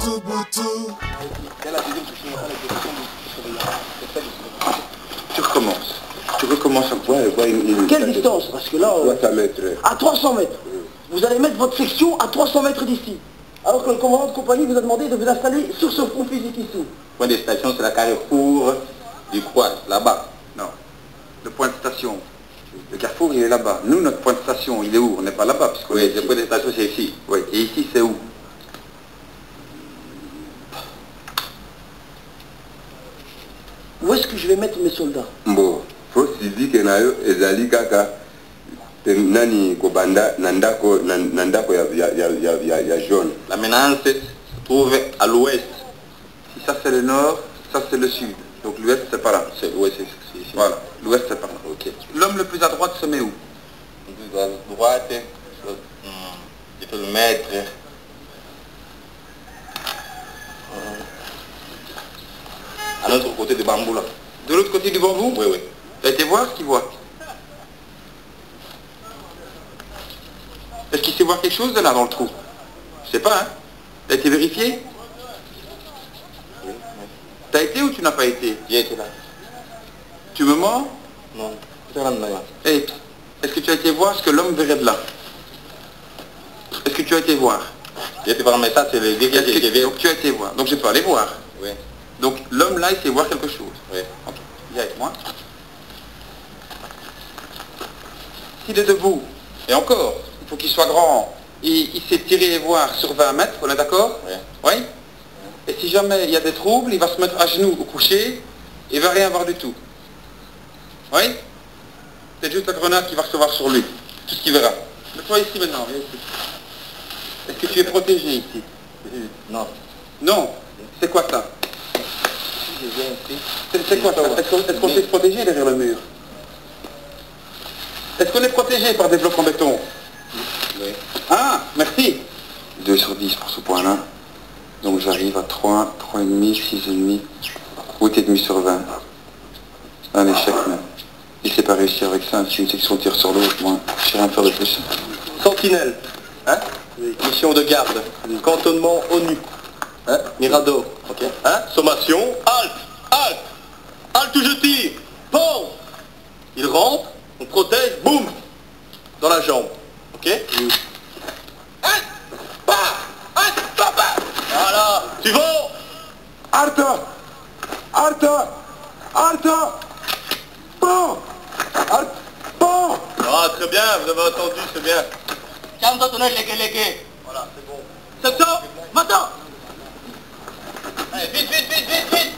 Tu recommences. Tu recommences à quoi? Quelle distance? Parce que là... 300 mètres. À 300 mètres. Vous allez mettre votre section à 300 mètres d'ici. Alors que le commandant de compagnie vous a demandé de vous installer sur ce front physique ici. Le point de station, c'est la carrefour du Croix, là-bas. Non. Le point de station. Le carrefour, il est là-bas. Nous, notre point de station, il est où? On n'est pas là-bas. Oui, le point de station, c'est ici. Oui. Et ici, c'est où? Où est-ce que je vais mettre mes soldats? Bon, faut se dire que nayo ezali kaka nani kobanda nandako ya jaune. La menace se trouve à l'ouest. Si ça c'est le nord, ça c'est le sud. Donc l'ouest c'est par là. C'est l'ouest, c'est ici. Voilà, l'ouest c'est par là. Ok. L'homme le plus à droite se met où? Le plus à droite, je peux le mettre. À l'autre côté du bambou là. De l'autre côté du bambou? Oui, oui. Tu as été voir ce qu'il voit? Est-ce qu'il sait voir quelque chose de là dans le trou? Je sais pas, hein. Tu as été vérifié? Oui. Tu as été ou tu n'as pas été? J'ai été là. Tu me mens? Non. Hey, est-ce que tu as été voir ce que l'homme verrait de là? Est-ce que tu as été voir? J'ai été voir, mais ça c'est les dégâts que j'ai vu. Donc tu as été voir. Donc je peux aller voir. Oui. Donc l'homme là, il sait voir quelque chose. Oui. Ok. Viens avec moi. S'il est debout, et encore, il faut qu'il soit grand, il sait tirer et voir sur 20 mètres, on est d'accord? Oui. Oui. Et si jamais il y a des troubles, il va se mettre à genoux au coucher, et il ne va rien voir du tout. Oui? C'est juste la grenade qui va recevoir sur lui. Tout ce qu'il verra. Mets-toi ici maintenant, viens ici. Est-ce que tu es protégé ici? Non. Non? C'est quoi ça? C'est quoi ça? Est-ce qu'on s'est protégé derrière le mur? Est-ce qu'on est protégé par des blocs en béton? Oui. Ah, merci. 2 sur 10 pour ce point-là. Donc j'arrive à 3, 3,5, 6,5, 8,5 sur 20. Un échec même. Il s'est pas réussi avec ça. Si une section tire sur l'autre, moi, je sais rien faire de plus. Sentinelle. Hein? Oui. Mission de garde. Cantonnement ONU. Hein? Mirador. Ok. Hein? Sommation. Halte. Halte. Halte où je tire. Bon. Il rentre. On protège. Boum. Dans la jambe. Ok? Hein? Bah. Hein? Bah, bah. Voilà. Suivant. Halte! Halte! Halte! Bon! Halte! Bon! Ah, très bien. Vous avez entendu. C'est bien. Calme-toi, ton œil, légué. Voilà, c'est bon. Section, maintenant. Allez, vite, vite, vite, vite, vite.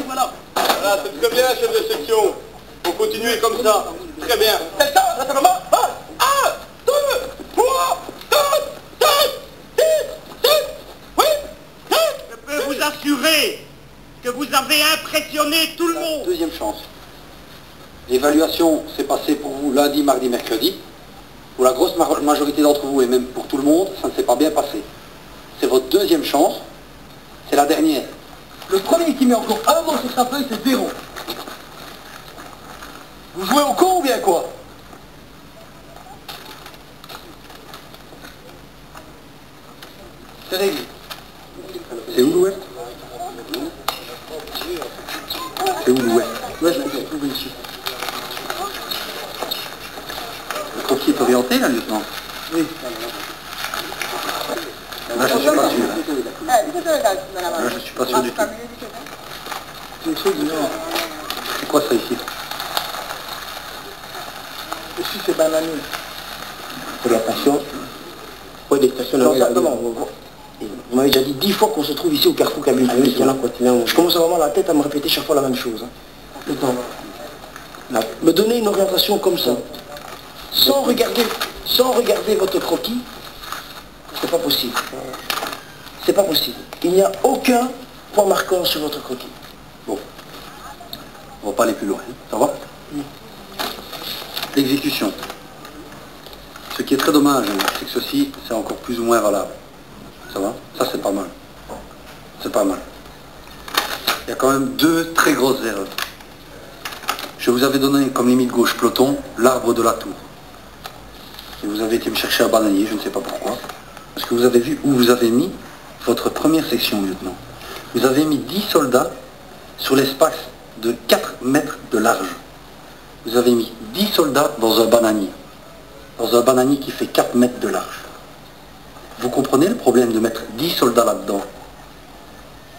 Voilà. Voilà, c'est très bien, chef de section. Faut continuer comme ça. Très bien. Section, naturellement. 1, 2, 3, 4, 5, 6, 7, 8, 9. Je peux vous assurer que vous avez impressionné tout le monde. Deuxième chance. L'évaluation s'est passée pour vous lundi, mardi, mercredi. Pour la grosse majorité d'entre vous et même pour tout le monde, ça ne s'est pas bien passé. C'est votre deuxième chance, c'est la dernière. Le premier qui met encore un mot sur sa feuille, c'est 0. Vous jouez au con ou bien quoi? C'est réglé. C'est où l'ouest? C'est où l'ouest? L'ouest, je se trouve ici. Le croquis est orienté là, lieutenant? Oui. Là, je suis pas sûr. Là, je suis pas sûr du tout. C'est une chose du nord. C'est quoi ça ici? Ici, c'est bananier. Pour la station? Oui, des stations. Non, vous m'avez déjà dit 10 fois qu'on se trouve ici au carrefour Kabylie. Ah oui, je commence vraiment la tête à me répéter chaque fois la même chose. Là, me donner une orientation comme ça, sans regarder votre croquis, c'est pas possible. C'est pas possible. Il n'y a aucun point marquant sur votre croquis. Bon. On va pas aller plus loin. Ça va? L'exécution. Ce qui est très dommage, c'est que ceci, c'est encore plus ou moins valable. Ça va? Ça, c'est pas mal. C'est pas mal. Il y a quand même 2 très grosses erreurs. Je vous avais donné comme limite gauche peloton l'arbre de la tour. Et vous avez été me chercher à bananier, je ne sais pas pourquoi. Parce que vous avez vu où vous avez mis votre première section, lieutenant. Vous avez mis 10 soldats sur l'espace de 4 mètres de large. Vous avez mis 10 soldats dans un bananier. Dans un bananier qui fait 4 mètres de large. Vous comprenez le problème de mettre 10 soldats là-dedans?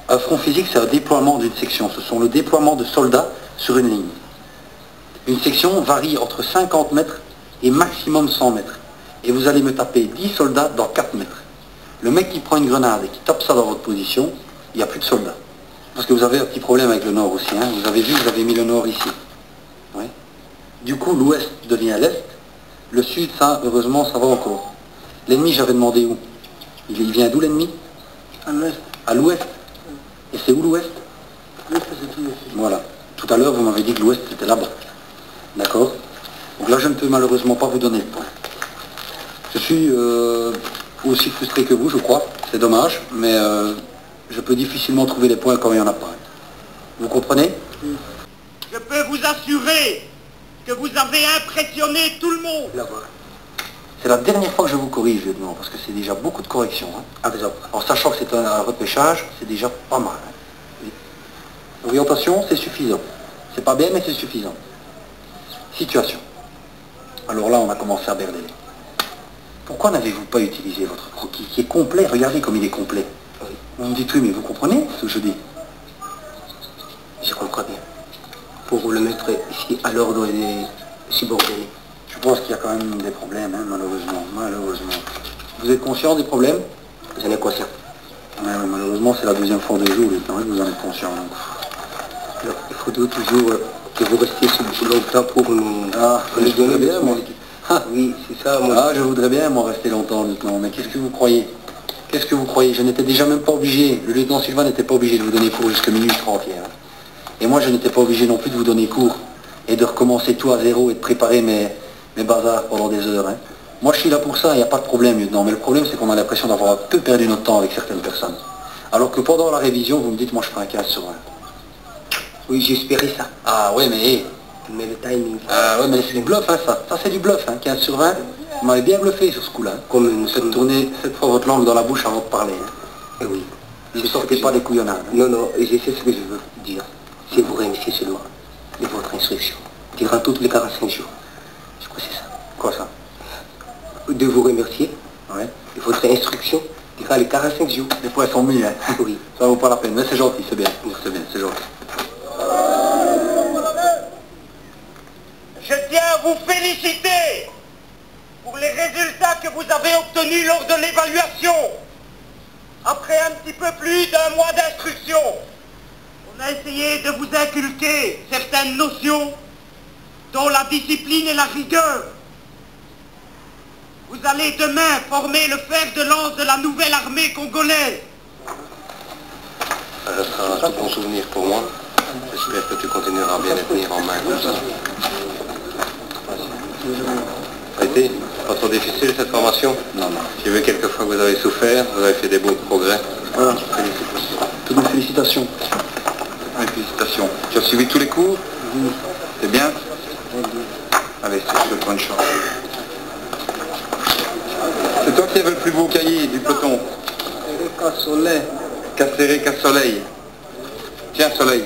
Un front physique, c'est un déploiement d'une section. Ce sont le déploiement de soldats sur une ligne. Une section varie entre 50 mètres et maximum 100 mètres. Et vous allez me taper 10 soldats dans 4 mètres. Le mec qui prend une grenade et qui tape ça dans votre position, il n'y a plus de soldats. Parce que vous avez un petit problème avec le nord aussi. Hein. Vous avez vu, vous avez mis le nord ici. Ouais. Du coup, l'ouest devient l'est. Le sud, ça, heureusement, ça va encore. L'ennemi, j'avais demandé où? Il vient d'où l'ennemi? À l'ouest. À l'ouest. Et c'est où l'ouest? L'ouest, c'est tout ici. Voilà. Tout à l'heure, vous m'avez dit que l'ouest était là-bas. D'accord? Donc là, je ne peux malheureusement pas vous donner le point. Je suis aussi frustré que vous, je crois. C'est dommage, mais je peux difficilement trouver les points quand il n'y en a pas. Vous comprenez? Je peux vous assurer que vous avez impressionné tout le monde. C'est la dernière fois que je vous corrige, lieutenant, parce que c'est déjà beaucoup de corrections. Hein. En sachant que c'est un repêchage, c'est déjà pas mal. Hein. Orientation, c'est suffisant. C'est pas bien, mais c'est suffisant. Situation. Alors là, on a commencé à berner. Pourquoi n'avez-vous pas utilisé votre croquis qui est complet? Regardez comme il est complet. On me dit oui, mais vous comprenez ce que je dis? Je comprends bien. Pour le mettre ici à l'ordre des subordonnés. Je pense qu'il y a quand même des problèmes, hein, malheureusement. Vous êtes conscient des problèmes? J'en ai conscient. Ouais, malheureusement, c'est la deuxième fois de jour, lieutenant, vous en êtes conscient. Donc. Alors, il faudrait toujours que vous restiez longtemps pour nous... Ah, je voudrais bien, moi. Ah, oui, c'est ça, moi. Ah, je voudrais bien, moi, rester longtemps, lieutenant, mais qu'est-ce que vous croyez? Qu'est-ce que vous croyez? Je n'étais déjà même pas obligé, le lieutenant Sylvain n'était pas obligé de vous donner cours jusqu'à minuit 30 hier. Hein. Et moi, je n'étais pas obligé non plus de vous donner cours et de recommencer tout à zéro et de préparer mes bazars pendant des heures. Hein. Moi, je suis là pour ça, il n'y a pas de problème, lieutenant. Mais le problème, c'est qu'on a l'impression d'avoir un peu perdu notre temps avec certaines personnes. Alors que pendant la révision, vous me dites, moi, je ferai un 15 sur 20. Oui, j'espérais ça. Ah, ouais, mais... Mais le timing... Ah, ouais, mais c'est du bluff, hein, ça. Ça, c'est du bluff, hein, 15 sur 20. Vous m'avez bien bluffé sur ce coup-là. Hein. Comme nous faites tourner cette fois votre langue dans la bouche avant de parler. Hein. Eh oui. Ne sortez pas des couillonnades. Hein. Non, non, je sais ce que je veux dire. Si vous réunissez seulement de votre instruction, durant toutes les 45 jours. Je crois que c'est ça. Quoi ça? De vous remercier. Ouais. De votre instruction durant les 45 jours. Les points sont mis, hein. Oui. Ça vaut pas la peine, mais c'est gentil, c'est bien. C'est gentil. Je tiens à vous féliciter pour les résultats que vous avez obtenus lors de l'évaluation. Après un petit peu plus d'un mois d'instruction, on a essayé de vous inculquer certaines notions, dont la discipline et la rigueur. Vous allez demain former le fer de lance de la nouvelle armée congolaise. Ça restera un tout bon souvenir pour moi. J'espère que tu continueras bien à tenir en main comme ça. Ça a été pas trop difficile cette formation? Non. J'ai vu quelques fois que vous avez souffert, vous avez fait des beaux progrès. Voilà. Toutes mes félicitations. Félicitations. Tu as suivi tous les cours? Oui. C'est bien? Allez, c'est de bonne chance. C'est toi qui avais le plus beau cahier du peloton. Casse-soleil. Casséré, casse-soleil. Tiens, Soleil.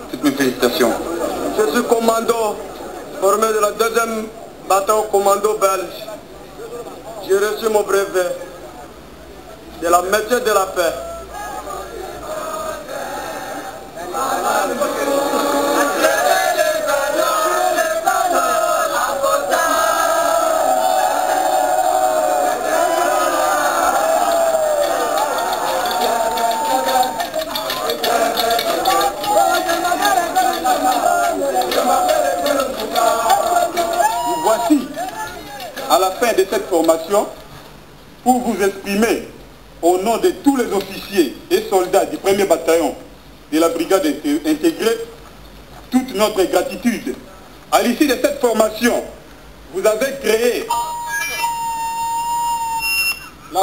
Toutes mes félicitations. Je suis commando, formé de la 2e bataillon commando belge. J'ai reçu mon brevet de la métier de la paix. Voici, à la fin de cette formation, pour vous exprimer au nom de tous les officiers et soldats du 1er bataillon de la brigade intégrée, toute notre gratitude. À l'issue de cette formation, vous avez créé la...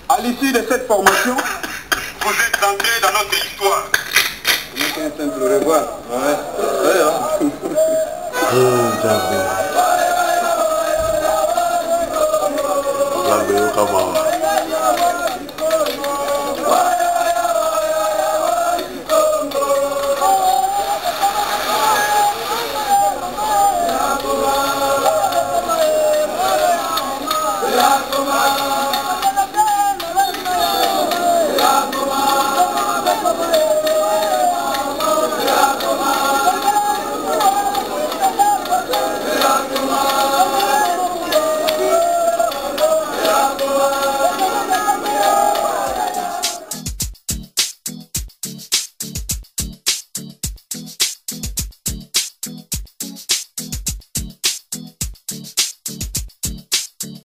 À l'issue de cette formation, vous êtes entrés dans notre histoire. C'est un simple revoir. Come on.